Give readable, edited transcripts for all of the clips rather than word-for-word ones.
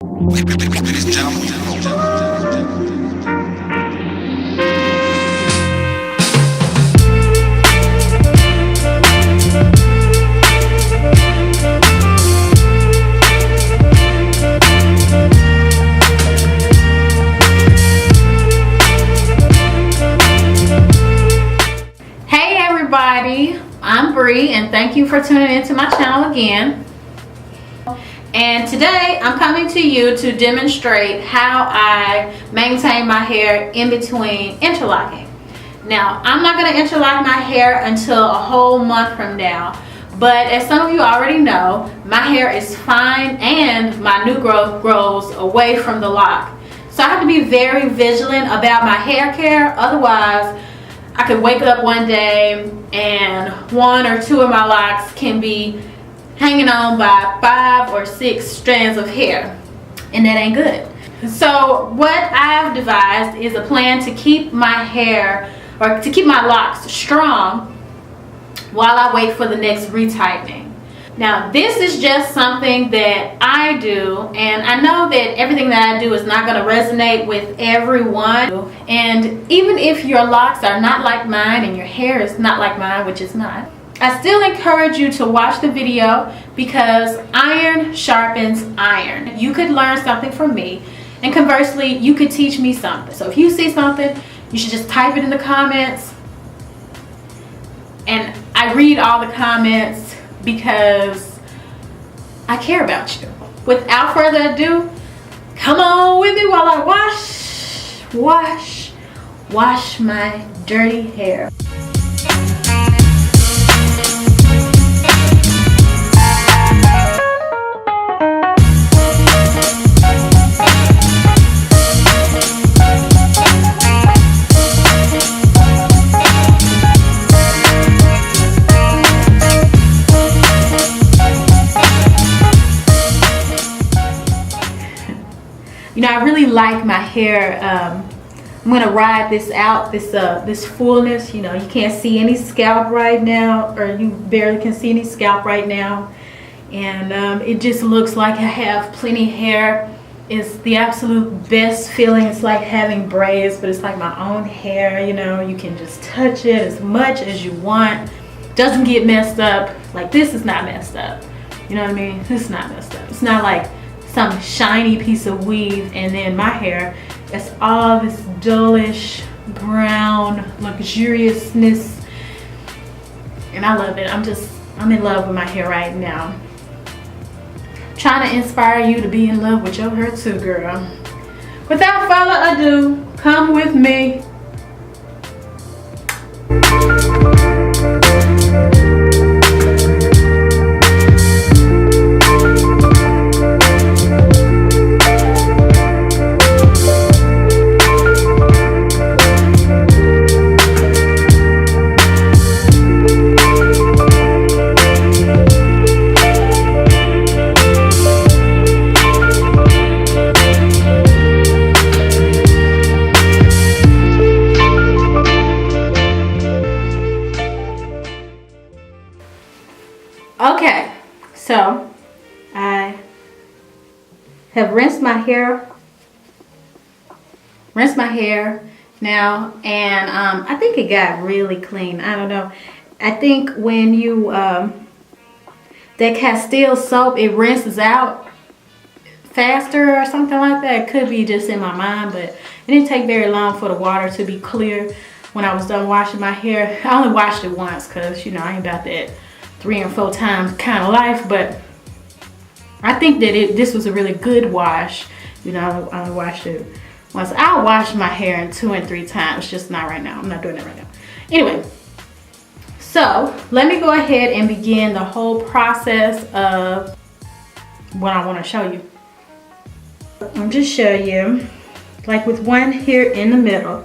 Ladies and gentlemen. Hey everybody, I'm Bree and thank you for tuning into my channel again. And today I'm coming to you to demonstrate how I maintain my hair in between interlocking. Now, I'm not going to interlock my hair until a whole month from now, but as some of you already know, my hair is fine and my new growth grows away from the lock. So I have to be very vigilant about my hair care, otherwise I could wake up one day and one or two of my locks can be hanging on by 5 or 6 strands of hair, and that ain't good. So what I've devised is a plan to keep my hair, or to keep my locks strong while I wait for the next retightening. Now this is just something that I do, and I know that everything that I do is not going to resonate with everyone, and even if your locks are not like mine and your hair is not like mine, which is not, I still encourage you to watch the video because iron sharpens iron. You could learn something from me, and conversely you could teach me something. So if you see something, you should just type it in the comments, and I read all the comments because I care about you. Without further ado, come on with me while I wash my dirty hair. You know, I really like my hair. I'm gonna ride this out, this fullness. You know, you can't see any scalp right now, or you barely can see any scalp right now, and it just looks like I have plenty of hair. It's the absolute best feeling. It's like having braids, but it's like my own hair. You know, you can just touch it as much as you want. Doesn't get messed up. Like this is not messed up. You know what I mean? This is not messed up. It's not like some shiny piece of weave and then my hair, it's all this dullish brown luxuriousness, and I love it. I'm in love with my hair right now. I'm trying to inspire you to be in love with your hair too, girl. Without further ado, come with me. Okay, so I have rinsed my hair now, and I think it got really clean. I don't know. I think when you that Castile soap, it rinses out faster or something like that. It could be just in my mind, but it didn't take very long for the water to be clear when I was done washing my hair. I only washed it once because, you know, I ain't about that 3 and 4 times kind of life, but I think that this was a really good wash. You know, I washed it once. I'll wash my hair in 2 and 3 times, just not right now. I'm not doing it right now. Anyway, so let me go ahead and begin the whole process of what I want to show you. I'll just show you, like with one here in the middle.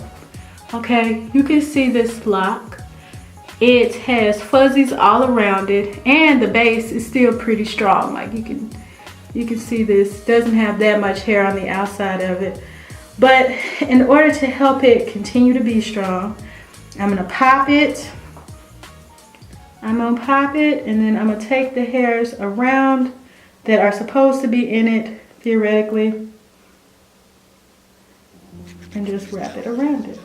Okay, you can see this lock. It has fuzzies all around it, and the base is still pretty strong. Like you can see this doesn't have that much hair on the outside of it. But in order to help it continue to be strong, I'm gonna pop it. I'm gonna pop it, and then I'm gonna take the hairs around that are supposed to be in it, theoretically, and just wrap it around it.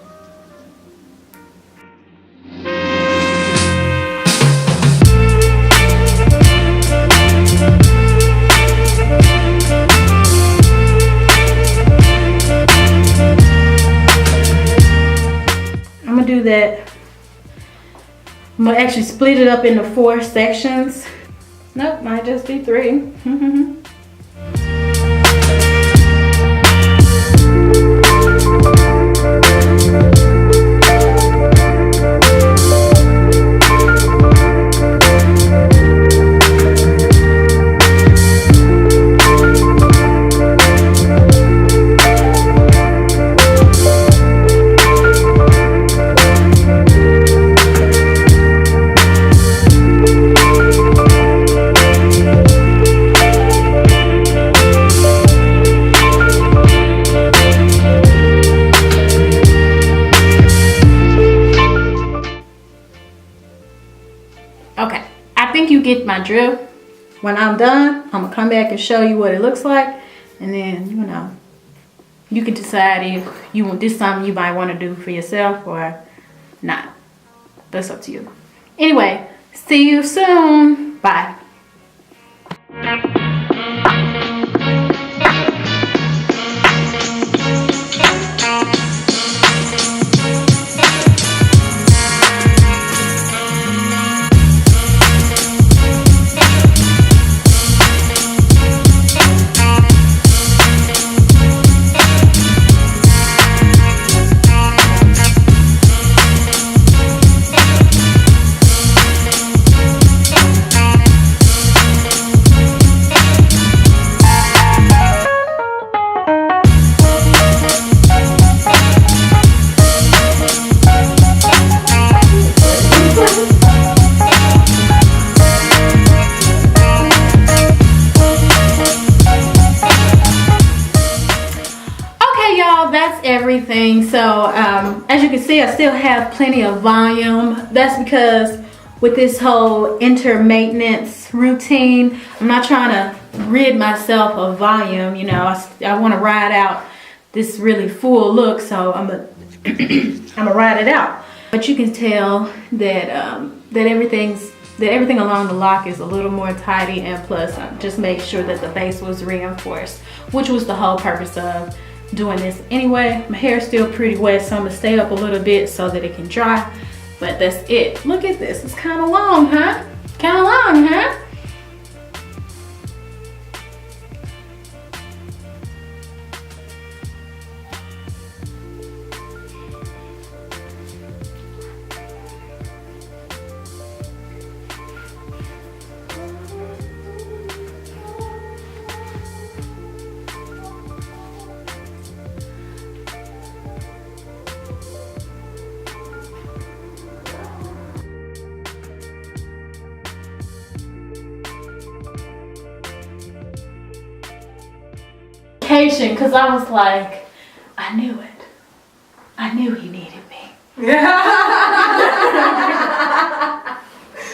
I'm gonna do that. I'm gonna actually split it up into 4 sections. Nope, might just be 3. Okay, I think you get my drift. When I'm done, I'm gonna come back and show you what it looks like, and then, you know, you can decide if you want this something you might want to do for yourself or not. That's up to you. Anyway, see you soon. Bye. That's everything. So as you can see, I still have plenty of volume. That's because with this whole inter-maintenance routine, I'm not trying to rid myself of volume. You know, I want to ride out this really full look, so I'm gonna ride it out. But you can tell that that everything along the lock is a little more tidy, and plus just make sure that the base was reinforced, which was the whole purpose of doing this anyway. My hair is still pretty wet, so I'm gonna stay up a little bit so that it can dry, but that's it. Look at this, it's kind of long, huh? Kind of long, huh? Because I was like, I knew it. I knew he needed me.